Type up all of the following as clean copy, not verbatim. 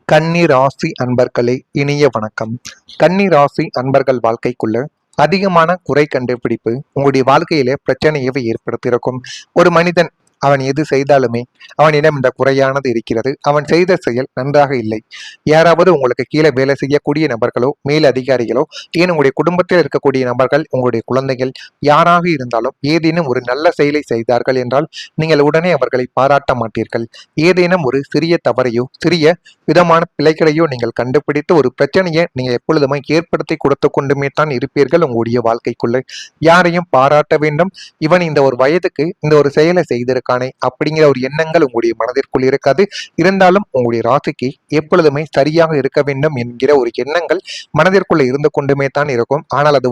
கன்னி ராசி அன்பர்களே, இனிய வணக்கம். கன்னி ராசி அன்பர்கள் வாழ்க்கைக்குள்ள அதிகமான குறை கண்டுபிடிப்பு உங்களுடைய வாழ்க்கையில பிரச்சனையவை ஏற்படுத்தியிருக்கும். ஒரு மனிதன் அவன் எது செய்தாலுமே அவனிடம் இந்த குறையானது இருக்கிறது. அவன் செய்த செயல் நன்றாக இல்லை. யாராவது உங்களுக்கு கீழே வேலை செய்யக்கூடிய நபர்களோ, மேல் அதிகாரிகளோ, ஏன் உங்களுடைய குடும்பத்தில் இருக்கக்கூடிய நபர்கள், உங்களுடைய குழந்தைகள் யாராக இருந்தாலும் ஏதேனும் ஒரு நல்ல செயலை செய்தார்கள் என்றால் நீங்கள் உடனே அவர்களை பாராட்ட மாட்டீர்கள். ஏதேனும் ஒரு சிறிய தவறையோ, சிறிய விதமான பிழைகளையோ நீங்கள் கண்டுபிடித்து ஒரு பிரச்சனையை நீங்கள் எப்பொழுதுமே ஏற்படுத்தி கொடுத்து கொண்டுமே தான் இருப்பீர்கள். உங்களுடைய வாழ்க்கைக்குள்ள யாரையும் பாராட்ட வேண்டும், இவன் இந்த ஒரு வயதுக்கு இந்த ஒரு செயலை செய்திருக்கானே அப்படிங்கிற ஒரு எண்ணங்கள் உங்களுடைய மனதிற்குள் இருக்காது. இருந்தாலும் உங்களுடைய ராசிக்கு எப்பொழுதுமே சரியாக இருக்க வேண்டும் என்கிற ஒரு எண்ணங்கள் மனதிற்குள்ள இருந்து கொண்டுமே தான் இருக்கும். ஆனால் அது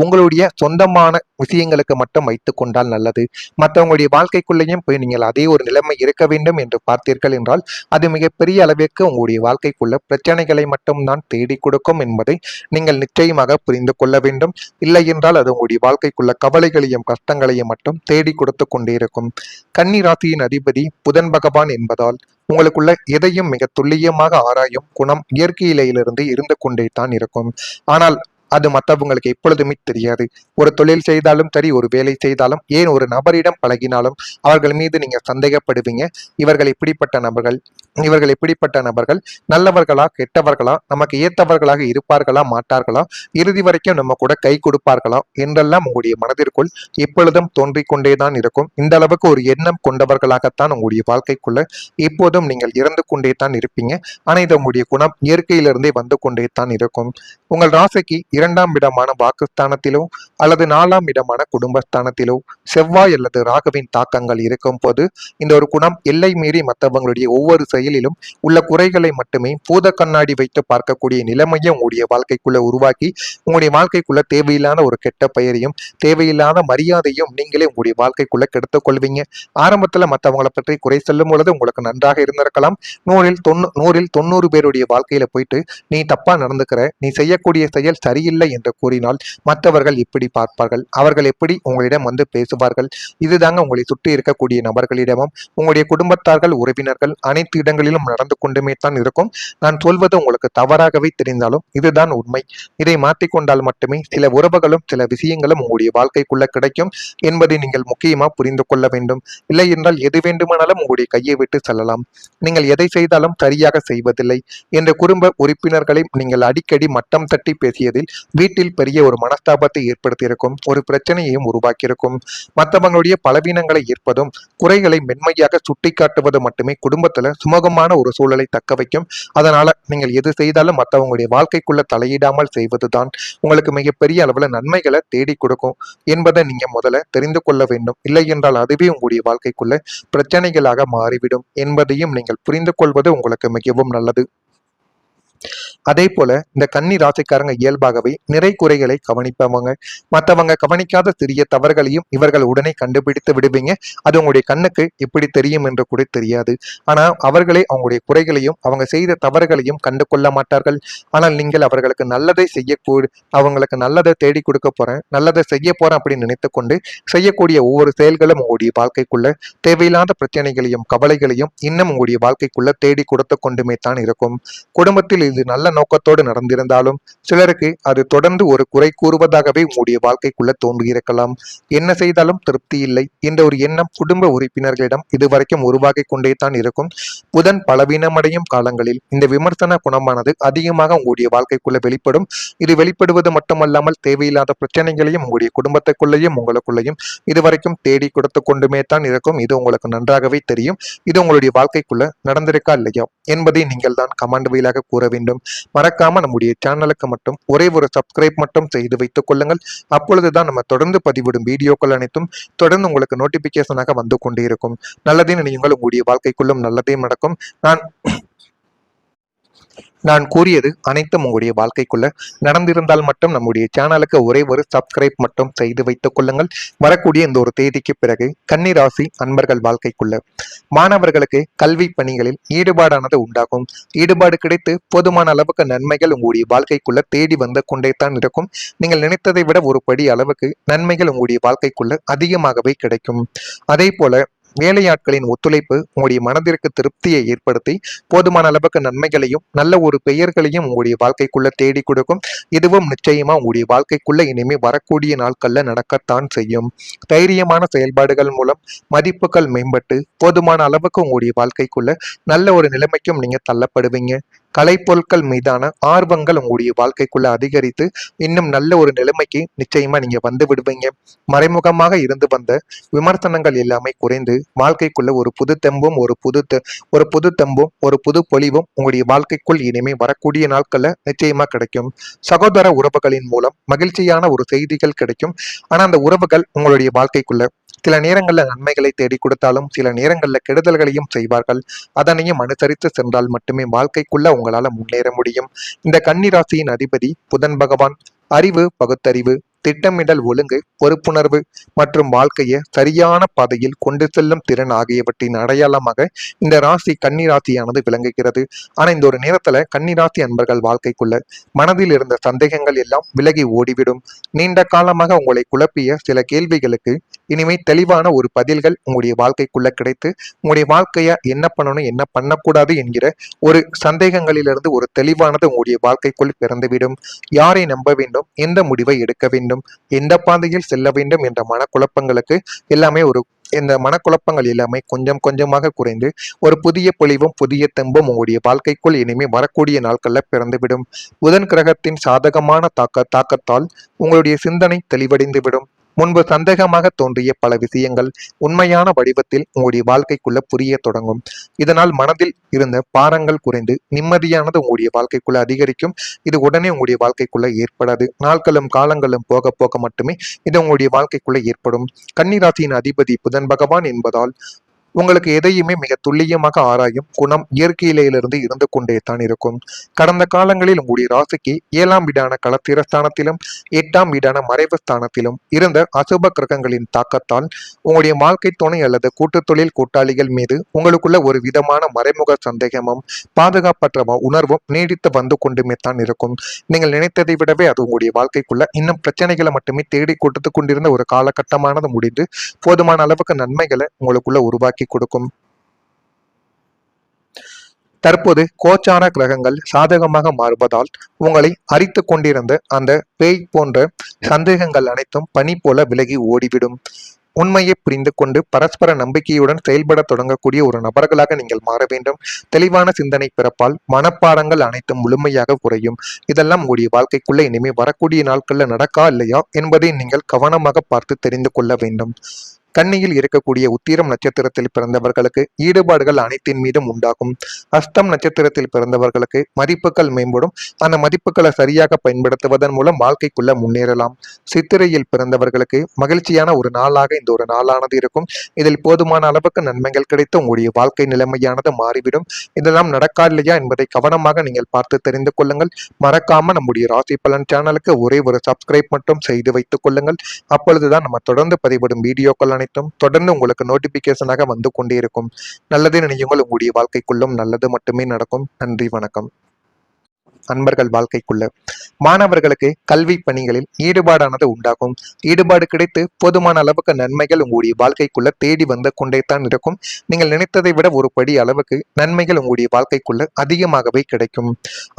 உங்களுடைய சொந்தமான விஷயங்களுக்கு மட்டும் வைத்துக் கொண்டால் நல்லது. மற்றவங்களுடைய வாழ்க்கைக்குள்ளேயும் போய் நீங்கள் அதே ஒரு நிலைமை இருக்க வேண்டும் என்று பார்த்தீர்கள் என்றால் அது மிகப்பெரிய அளவிற்கு உங்களுடைய வாழ்க்கைக்குள்ள பிரச்சனைகளை மட்டும்தான் தேடி கொடுக்கும் என்பதை நீங்கள் நிச்சயமாக புரிந்து கொள்ள வேண்டும். இல்லை என்றால் அது உங்களுடைய வாழ்க்கைக்குள்ள கவலைகளையும் கஷ்டங்களையும் மட்டும் தேடி கொடுத்து கொண்டே இருக்கும். கன்னி ராசியின் அதிபதி புதன் பகவான் என்பதால் உங்களுக்குள்ள எதையும் மிக துல்லியமாக ஆராயும் குணம் இயற்கையிலிருந்து இருந்து கொண்டே தான் இருக்கும். ஆனால் அது மற்றவங்களுக்கு எப்பொழுதுமே தெரியாது. ஒரு தொழில் செய்தாலும் சரி, ஒரு வேலை செய்தாலும், ஏன் ஒரு நபரிடம் பழகினாலும் அவர்கள் மீது நீங்க சந்தேகப்படுவீங்க. இவர்கள் எப்படிப்பட்ட நபர்கள் நல்லவர்களா கெட்டவர்களா, நமக்கு ஏற்றவர்களாக இருப்பார்களா மாட்டார்களா, இறுதி வரைக்கும் நம்ம கூட கை கொடுப்பார்களா என்றெல்லாம் உங்களுடைய மனதிற்குள் எப்பொழுதும் தோன்றிக் கொண்டேதான் இருக்கும். இந்த அளவுக்கு ஒரு எண்ணம் கொண்டவர்களாகத்தான் உங்களுடைய வாழ்க்கைக்குள்ள எப்போதும் நீங்கள் இறந்து கொண்டே தான் இருப்பீங்க. ஆனா இது உங்களுடைய குணம் இயற்கையிலிருந்தே வந்து கொண்டே தான் இருக்கும். உங்கள் ராசிக்கு 2ஆம் இடமான வாக்குஸ்தானத்திலோ அல்லது 4ஆம் இடமான குடும்பஸ்தானத்திலோ செவ்வாய் அல்லது ராகுவின் தாக்கங்கள் இருக்கும் போது இந்த ஒரு குணம் எல்லை மீறி மற்றவங்களுடைய ஒவ்வொரு செயலிலும் உள்ள குறைகளை மட்டுமே பூத கண்ணாடி வைத்து பார்க்கக்கூடிய நிலைமையை உங்களுடைய வாழ்க்கைக்குள்ள உருவாக்கி உங்களுடைய வாழ்க்கைக்குள்ள தேவையில்லாத ஒரு கெட்ட பெயரையும் தேவையில்லாத மரியாதையும் நீங்களே உங்களுடைய வாழ்க்கைக்குள்ள கெடுத்துக் கொள்வீங்க. ஆரம்பத்துல மற்றவங்களை பற்றி குறை சொல்லும் பொழுது உங்களுக்கு நன்றாக இருந்திருக்கலாம். நூறில் 90 பேருடைய வாழ்க்கையில போயிட்டு நீ தப்பா நடந்துக்கிற, நீ செய்யக்கூடிய செயல் சரியில்லை என்று கூறினால் மற்றவர்கள் எப்படி பார்ப்பார்கள், அவர்கள் எப்படி உங்களிடம் வந்து பேசுவார்கள். இதுதாங்க உங்களை சுற்றி இருக்கக்கூடிய நபர்களிடமும் உங்களுடைய குடும்பத்தார்கள் உறவினர்கள் அனைத்து இடங்களிலும் நடந்து கொண்டுமே தான் இருக்கும். நான் சொல்வது உங்களுக்கு தவறாகவே தெரிந்தாலும் இதுதான் உண்மை. இதை மாற்றிக்கொண்டால் மட்டுமே சில உறவுகளும் சில விஷயங்களும் உங்களுடைய வாழ்க்கைக்குள்ள கிடைக்கும் என்பதை நீங்கள் முக்கியமா புரிந்து கொள்ள வேண்டும். இல்லை என்றால் எது வேண்டுமானாலும் உங்களுடைய கையை விட்டு செல்லலாம். நீங்கள் எதை செய்தாலும் சரியாக செய்வதில்லை என்ற குடும்ப உறுப்பினர்களை நீங்கள் அடிக்கடி மட்டம் தட்டி பேசியதில் வீட்டில் பெரிய ஒரு மனஸ்தாபத்தை ஏற்படுத்தியிருக்கும், ஒரு பிரச்சனையையும் உருவாக்கியிருக்கும். மற்றவங்களுடைய பலவீனங்களை ஏற்பதும் குறைகளை மென்மையாக சுட்டி காட்டுவது மட்டுமே குடும்பத்துல சுமூகமான ஒரு சூழலை தக்க வைக்கும். அதனால நீங்கள் எது செய்தாலும் மற்றவங்களுடைய வாழ்க்கைக்குள்ள தலையிடாமல் செய்வதுதான் உங்களுக்கு மிகப்பெரிய அளவுல நன்மைகளை தேடி கொடுக்கும் என்பதை நீங்க முதல்ல தெரிந்து கொள்ள வேண்டும். இல்லை என்றால் அதுவே உங்களுடைய வாழ்க்கைக்குள்ள பிரச்சனைகளாக மாறிவிடும் என்பதையும் நீங்கள் புரிந்து கொள்வது உங்களுக்கு மிகவும் நல்லது. அதே போல இந்த கன்னி ராசிக்காரங்க இயல்பாகவே நிறை குறைகளை கவனிப்பவங்க. மற்றவங்க கவனிக்காத சிறிய தவறுகளையும் இவர்கள் உடனே கண்டுபிடித்து விடுவீங்க. அது உங்களுடைய கண்ணுக்கு எப்படி தெரியும் என்று கூட தெரியாது. ஆனா அவர்களே அவங்களுடைய குறைகளையும் அவங்க செய்த தவறுகளையும் கண்டு கொள்ள மாட்டார்கள். ஆனால் நீங்கள் அவர்களுக்கு நல்லதை அவங்களுக்கு நல்லதை தேடி கொடுக்க போறேன், நல்லதை செய்ய போறேன் அப்படின்னு நினைத்து கொண்டு செய்யக்கூடிய ஒவ்வொரு செயல்களும் உங்களுடைய வாழ்க்கைக்குள்ள தேவையில்லாத பிரச்சனைகளையும் கவலைகளையும் இன்னும் உங்களுடைய வாழ்க்கைக்குள்ள தேடி கொடுத்து கொண்டுமே தான் இருக்கும். குடும்பத்தில் இது நல்ல நோக்கத்தோடு நடந்திருந்தாலும் சிலருக்கு அது தொடர்ந்து ஒரு குறை கூறுவதாகவே உங்களுடைய வாழ்க்கைக்குள்ள தோன்றியிருக்கலாம். என்ன செய்தாலும் திருப்தி இல்லை என்ற ஒரு எண்ணம் குடும்ப உறுப்பினர்களிடம் இதுவரைக்கும் உருவாகி கொண்டே தான் இருக்கும். புதன் பலவீனமடையும் காலங்களில் இந்த விமர்சன குணமானது அதிகமாக உங்களுடைய வாழ்க்கைக்குள்ள வெளிப்படும். இது வெளிப்படுவது மட்டுமல்லாமல் தேவையில்லாத பிரச்சனைகளையும் உங்களுடைய குடும்பத்துக்குள்ளேயும் உங்களுக்குள்ளேயும் இதுவரைக்கும் தேடி கொடுத்து கொண்டுமே தான் இருக்கும். இது உங்களுக்கு நன்றாகவே தெரியும். இது உங்களுடைய வாழ்க்கைக்குள்ள நடந்திருக்கா இல்லையா என்பதை நீங்கள் தான் கமெண்ட் வாயிலாக கூற வேண்டும். மறக்காம நம்முடைய சேனலுக்கு மட்டும் ஒரே ஒரு சப்ஸ்கிரைப் மட்டும் செய்து வைத்துக் கொள்ளுங்கள். அப்பொழுதுதான் நம்ம தொடர்ந்து பதிவிடும் வீடியோக்கள் அனைத்தும் தொடர்ந்து உங்களுக்கு நோட்டிபிகேஷனாக வந்து கொண்டே இருக்கும். நல்லதே நினையுங்கள், உங்களுடைய வாழ்க்கைக்குள்ளும் நல்லதே நடக்கும். நான் கூறியது அனைத்தும் உங்களுடைய வாழ்க்கைக்குள்ள நடந்திருந்தால் மட்டும் நம்முடைய சேனலுக்கு ஒரே ஒரு சப்ஸ்கிரைப் மட்டும் செய்து வைத்துக் கொள்ளுங்கள். வரக்கூடிய இந்த ஒரு தேதிக்கு பிறகு கன்னி ராசி அன்பர்கள் வாழ்க்கைக்குள்ள மாணவர்களுக்கு கல்வி பணிகளில் ஈடுபாடானது உண்டாகும். ஈடுபாடு கிடைத்து போதுமான அளவுக்கு நன்மைகள் உங்களுடைய வாழ்க்கைக்குள்ள தேடி வந்து கொண்டே தான் இருக்கும். நீங்கள் நினைத்ததை விட ஒரு படி அளவுக்கு நன்மைகள் உங்களுடைய வாழ்க்கைக்குள்ள அதிகமாகவே கிடைக்கும். அதே போல வேலையாட்களின் ஒத்துழைப்பு உங்களுடைய மனதிற்கு திருப்தியை ஏற்படுத்தி போதுமான அளவுக்கு நன்மைகளையும் நல்ல ஒரு பெயர்களையும் உங்களுடைய வாழ்க்கைக்குள்ள தேடி கொடுக்கும். இதுவும் நிச்சயமா உங்களுடைய வாழ்க்கைக்குள்ள இனிமே வரக்கூடிய நாட்கள்ல நடக்கத்தான் செய்யும். தைரியமான செயல்பாடுகள் மூலம் மதிப்புகள் மேம்பட்டு போதுமான அளவுக்கு உங்களுடைய வாழ்க்கைக்குள்ள நல்ல ஒரு நிலைமைக்கும் நீங்க தள்ளப்படுவீங்க. கலைப்பொருட்கள் மீதான ஆர்வங்கள் உங்களுடைய வாழ்க்கைக்குள்ள அதிகரித்து இன்னும் நல்ல ஒரு நிலைமைக்கு நிச்சயமா நீங்க வந்து விடுவீங்க. மறைமுகமாக இருந்து வந்த விமர்சனங்கள் எல்லாமே குறைந்து வாழ்க்கைக்குள்ள ஒரு புது தெம்பும் ஒரு புது பொலிவும் உங்களுடைய வாழ்க்கைக்குள் இனிமே வரக்கூடிய நாட்கள்ல நிச்சயமா கிடைக்கும். சகோதர உறவுகளின் மூலம் மகிழ்ச்சியான ஒரு செய்திகள் கிடைக்கும். ஆனா அந்த உறவுகள் உங்களுடைய வாழ்க்கைக்குள்ள சில நேரங்கள்ல நன்மைகளை தேடி கொடுத்தாலும் சில நேரங்கள்ல கெடுதல்களையும் செய்வார்கள். அதனையும் அனுசரித்து சென்றால் மட்டுமே வாழ்க்கைக்குள்ள உங்களால முன்னேற முடியும். இந்த கன்னிராசியின் அதிபதி புதன் பகவான். அறிவு, பகுத்தறிவு, திட்டமிடல், ஒழுங்கு, பொறுப்புணர்வு மற்றும் வாழ்க்கையை சரியான பாதையில் கொண்டு செல்லும் திறன் ஆகியவற்றின் அடையாளமாக இந்த ராசி கன்னிராசியானது விளங்குகிறது. ஆனா இந்த ஒரு நேரத்துல கன்னிராசி அன்பர்கள் வாழ்க்கைக்குள்ள மனதில் இருந்த சந்தேகங்கள் எல்லாம் விலகி ஓடிவிடும். நீண்ட காலமாக உங்களை குழப்பிய சில கேள்விகளுக்கு இனிமே தெளிவான ஒரு பதில்கள் உங்களுடைய வாழ்க்கைக்குள்ள கிடைத்து உங்களுடைய வாழ்க்கைய என்ன பண்ணணும் என்ன பண்ணக்கூடாது என்கிற ஒரு சந்தேகங்களிலிருந்து ஒரு தெளிவானது உங்களுடைய வாழ்க்கைக்குள் பிறந்துவிடும். யாரை நம்ப வேண்டும், எந்த முடிவை எடுக்க வேண்டும், எந்த பாதையில் செல்ல வேண்டும் என்ற மனக்குழப்பங்களுக்கு எல்லாமே இந்த மனக்குழப்பங்கள் எல்லாமே கொஞ்சம் கொஞ்சமாக குறைந்து ஒரு புதிய பொலிவும் புதிய தெம்பும் உங்களுடைய வாழ்க்கைக்குள் இனிமே வரக்கூடிய நாட்கள்ல பிறந்துவிடும். புதன் கிரகத்தின் சாதகமான தாக்கத்தால் உங்களுடைய சிந்தனை தெளிவடைந்து விடும். முன்பு சந்தேகமாக தோன்றிய பல விஷயங்கள் உண்மையான வடிவத்தில் உங்களுடைய வாழ்க்கைக்குள்ள புரிய தொடங்கும். இதனால் மனதில் இருந்த பாரங்கள் குறைந்து நிம்மதியானது உங்களுடைய வாழ்க்கைக்குள்ள அதிகரிக்கும். இது உடனே உங்களுடைய வாழ்க்கைக்குள்ள ஏற்படாது. நாட்களும் காலங்களும் போக போக மட்டுமே இது உங்களுடைய வாழ்க்கைக்குள்ள ஏற்படும். கன்னிராசியின் அதிபதி புதன் பகவான் என்பதால் உங்களுக்கு எதையுமே மிக துல்லியமாக ஆராயும் குணம் இயற்கையிலிருந்து இருந்து கொண்டே தான் இருக்கும். கடந்த காலங்களில் உங்களுடைய ராசிக்கு 7ஆம் வீடான களத்திரஸ்தானத்திலும் 8ஆம் வீடான மறைவு ஸ்தானத்திலும் இருந்த அசுப கிரகங்களின் தாக்கத்தால் உங்களுடைய வாழ்க்கை துணை அல்லது கூட்டு தொழில் கூட்டாளிகள் மீது உங்களுக்குள்ள ஒரு விதமான மறைமுக சந்தேகமும் பாதுகாப்பற்ற உணர்வும் நீடித்து வந்து கொண்டுமே தான் இருக்கும். நீங்கள் நினைத்ததை விடவே அது உங்களுடைய வாழ்க்கைக்குள்ள இன்னும் பிரச்சனைகளை மட்டுமே தேடி கொடுத்து கொண்டிருந்த ஒரு காலகட்டமானது முடிந்து போதுமான அளவுக்கு நன்மைகளை உங்களுக்குள்ள உருவாக்கி கொடுக்கும். தற்போது கோச்சார கிரகங்கள் சாதகமாக மாறுவதால் உங்களை அரித்து கொண்டிருந்த அந்த பேய் போன்ற சந்தேகங்கள் அனைத்தும் பனி போல விலகி ஓடிவிடும். உண்மையை புரிந்து கொண்டு பரஸ்பர நம்பிக்கையுடன் செயல்பட தொடங்கக்கூடிய ஒரு நபர்களாக நீங்கள் மாற வேண்டும். தெளிவான சிந்தனை பிறப்பால் மனப்பாடங்கள் அனைத்தும் முழுமையாக குறையும். இதெல்லாம் உங்களுடைய வாழ்க்கைக்குள்ள இனிமே வரக்கூடிய நாட்கள்ல நடக்கா இல்லையா என்பதை நீங்கள் கவனமாக பார்த்து தெரிந்து கொள்ள வேண்டும். கன்னியில் இருக்கக்கூடிய உத்திரம் நட்சத்திரத்தில் பிறந்தவர்களுக்கு ஈடுபாடுகள் அனைத்தின் மீதும் உண்டாகும். அஸ்தம் நட்சத்திரத்தில் பிறந்தவர்களுக்கு மதிப்புகள் மேம்படும். அந்த மதிப்புகளை சரியாக பயன்படுத்துவதன் மூலம் வாழ்க்கைக்குள்ள முன்னேறலாம். சித்திரையில் பிறந்தவர்களுக்கு மகிழ்ச்சியான ஒரு நாளாக இந்த ஒரு நாளானது இருக்கும். இதில் போதுமான அளவுக்கு நன்மைகள் கிடைத்து உங்களுடைய வாழ்க்கை நிலைமையானது மாறிவிடும். இதெல்லாம் நடக்கா இல்லையா என்பதை கவனமாக நீங்கள் பார்த்து தெரிந்து கொள்ளுங்கள். மறக்காம நம்முடைய ராசி பலன் சேனலுக்கு ஒரே ஒரு சப்ஸ்கிரைப் மட்டும் செய்து வைத்துக் கொள்ளுங்கள். அப்பொழுதுதான் நம்ம தொடர்ந்து பதிவிடும் வீடியோக்கள் அனைத்தும் தொடர்ந்து உங்களுக்கு நோட்டிபிகேஷனாக வந்து கொண்டே இருக்கும். நல்லதே நினையுங்கள், உங்களுடைய வாழ்க்கைக்குள்ளும் நல்லது மட்டுமே நடக்கும். நன்றி, வணக்கம். அன்பர்கள் வாழ்க்கைக்குள்ள மாணவர்களுக்கு கல்வி பணிகளில் ஈடுபாடானது உண்டாகும். ஈடுபாடு கிடைத்து போதுமான அளவுக்கு நன்மைகள் உங்களுடைய வாழ்க்கைக்குள்ள தேடி வந்து கொண்டே தான் இருக்கும். நீங்கள் நினைத்ததை விட ஒரு படி அளவுக்கு நன்மைகள் உங்களுடைய வாழ்க்கைக்குள்ள அதிகமாகவே கிடைக்கும்.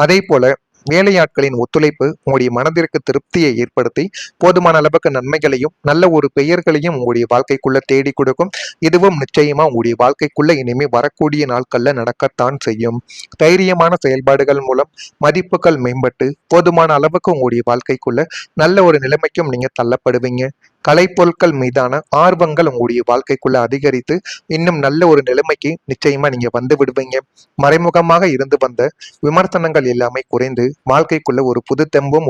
அதே போல வேலையாட்களின் ஒத்துழைப்பு உங்களுடைய மனதிற்கு திருப்தியை ஏற்படுத்தி போதுமான அளவுக்கு நன்மைகளையும் நல்ல ஒரு பெயர்களையும் உங்களுடைய வாழ்க்கைக்குள்ள தேடி கொடுக்கும். இதுவும் நிச்சயமா உங்களுடைய வாழ்க்கைக்குள்ள இனிமே வரக்கூடிய நாட்கள்ல நடக்கத்தான் செய்யும். தைரியமான செயல்பாடுகள் மூலம் மதிப்புகள் மேம்பட்டு போதுமான அளவுக்கு உங்களுடைய வாழ்க்கைக்குள்ள நல்ல ஒரு நிலைமைக்கும் நீங்க தள்ளப்படுவீங்க. கலைப்பொருட்கள் மீதான ஆர்வங்கள் உங்களுடைய வாழ்க்கைக்குள்ள அதிகரித்து இன்னும் நல்ல ஒரு நிலைமைக்கு நிச்சயமா நீங்க வந்து விடுவீங்க. மறைமுகமாக இருந்து வந்த விமர்சனங்கள் எல்லாமே குறைந்து வாழ்க்கைக்குள்ள ஒரு புது தெம்பும்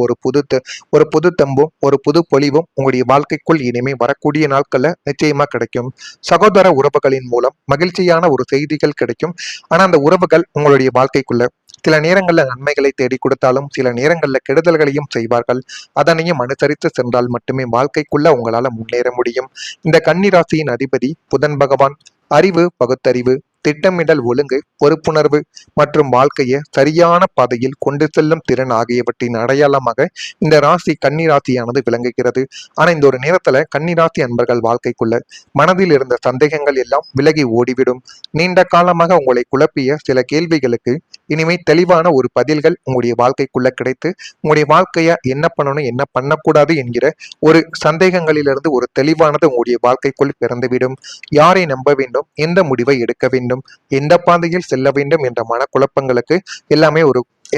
ஒரு புது பொலிவும் உங்களுடைய வாழ்க்கைக்குள் இனிமே வரக்கூடிய நாட்கள்ல நிச்சயமா கிடைக்கும். சகோதர உறவுகளின் மூலம் மகிழ்ச்சியான ஒரு செய்திகள் கிடைக்கும். ஆனா அந்த உறவுகள் உங்களுடைய வாழ்க்கைக்குள்ள சில நேரங்கள்ல நன்மைகளை தேடி கொடுத்தாலும் சில நேரங்கள்ல கெடுதல்களையும் செய்வார்கள். அதனையும் அனுசரித்து சென்றால் மட்டுமே வாழ்க்கைக்குள்ள உங்களால முன்னேற முடியும். இந்த கன்னிராசியின் அதிபதி புதன் பகவான். அறிவு, பகுத்தறிவு, திட்டமிடல், ஒழுங்கு, பொறுப்புணர்வு மற்றும் வாழ்க்கையை சரியான பாதையில் கொண்டு செல்லும் திறன் ஆகியவற்றின் அடையாளமாக இந்த ராசி கன்னி ராசியானது விளங்குகிறது. ஆனா இந்த ஒரு நேரத்துல கன்னி ராசி அன்பர்கள் வாழ்க்கைக்குள்ள மனதில் இருந்த சந்தேகங்கள் எல்லாம் விலகி ஓடிவிடும். நீண்ட காலமாக உங்களை குழப்பிய சில கேள்விகளுக்கு இனிமே தெளிவான ஒரு பதில்கள் உங்களுடைய வாழ்க்கைக்குள்ள கிடைத்து உங்களுடைய வாழ்க்கைய என்ன பண்ணணும் என்ன பண்ணக்கூடாது என்கிற ஒரு சந்தேகங்களிலிருந்து ஒரு தெளிவானது உங்களுடைய வாழ்க்கைக்குள் பிறந்துவிடும். யாரை நம்ப வேண்டும், எந்த முடிவை எடுக்க வேண்டும், எந்த பாதையில் செல்ல வேண்டும் என்ற மனக்குழப்பங்களுக்கு எல்லாமே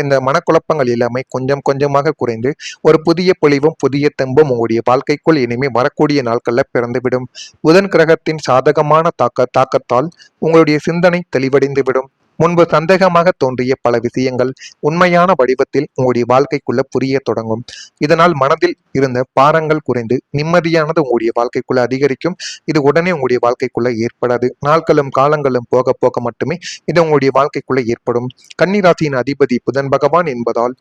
இந்த மனக்குழப்பங்கள் எல்லாமே கொஞ்சம் கொஞ்சமாக குறைந்து ஒரு புதிய பொலிவும் புதிய தெம்பும் உங்களுடைய வாழ்க்கைக்குள் இனிமே வரக்கூடிய நாட்கள்ல பிறந்துவிடும். புதன் கிரகத்தின் சாதகமான தாக்கத்தால் உங்களுடைய சிந்தனை தெளிவடைந்துவிடும். முன்பு சந்தேகமாக தோன்றிய பல விஷயங்கள் உண்மையான வடிவத்தில் உங்களுடைய வாழ்க்கைக்குள்ள புரிய தொடங்கும். இதனால் மனதில் இருந்த பாரங்கள் குறைந்து நிம்மதியானது உங்களுடைய வாழ்க்கைக்குள்ள அதிகரிக்கும். இது உடனே உங்களுடைய வாழ்க்கைக்குள்ள ஏற்படாது. நாட்களும் காலங்களும் போக போக மட்டுமே இது உங்களுடைய வாழ்க்கைக்குள்ள ஏற்படும். கன்னிராசியின் அதிபதி புதன் பகவான் என்பதால்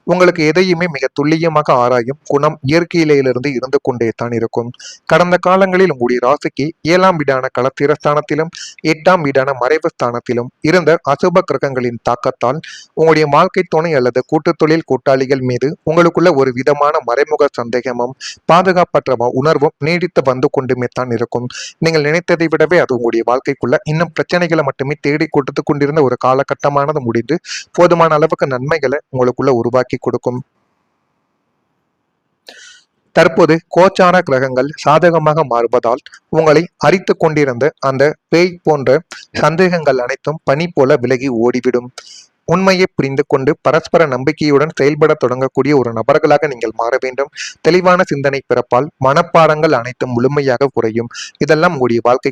உங்களுக்கு எதையுமே மிக துல்லியமாக ஆராயும் குணம் இயற்கையிலிருந்து இருந்து கொண்டே தான் இருக்கும். கடந்த காலங்களில் உங்களுடைய ராசிக்கு 7ஆம் வீடான களத்திரஸ்தானத்திலும் 8ஆம் வீடான மறைவு ஸ்தானத்திலும் இருந்த அசுப கிரகங்களின் தாக்கத்தால் உங்களுடைய வாழ்க்கை துணை அல்லது கூட்டு தொழில் கூட்டாளிகள் மீது உங்களுக்குள்ள ஒரு விதமான மறைமுக சந்தேகமும் பாதுகாப்பற்ற உணர்வும் நீடித்து வந்து கொண்டுமே தான் இருக்கும். நீங்கள் நினைத்ததை விடவே அது உங்களுடைய வாழ்க்கைக்குள்ள இன்னும் பிரச்சனைகளை மட்டுமே தேடி கொடுத்து கொண்டிருந்த ஒரு காலகட்டமானது முடிந்து போதுமான அளவுக்கு நன்மைகளை உங்களுக்குள்ள உருவாக்கி கொடுக்கும். தற்போது கோச்சார கிரகங்கள் சாதகமாக மாறுவதால் உங்களை அரித்து கொண்டிருந்த அந்த பேய் போன்ற சந்தேகங்கள் அனைத்தும் பனி போல விலகி ஓடிவிடும். உண்மையை புரிந்து கொண்டு பரஸ்பர நம்பிக்கையுடன் செயல்பட தொடங்கக்கூடிய ஒரு நபர்களாக நீங்கள் மாற வேண்டும். தெளிவான சிந்தனை பிறப்பால் மனப்பாடங்கள் அனைத்தும் முழுமையாக குறையும். இதெல்லாம் உங்களுடைய வாழ்க்கை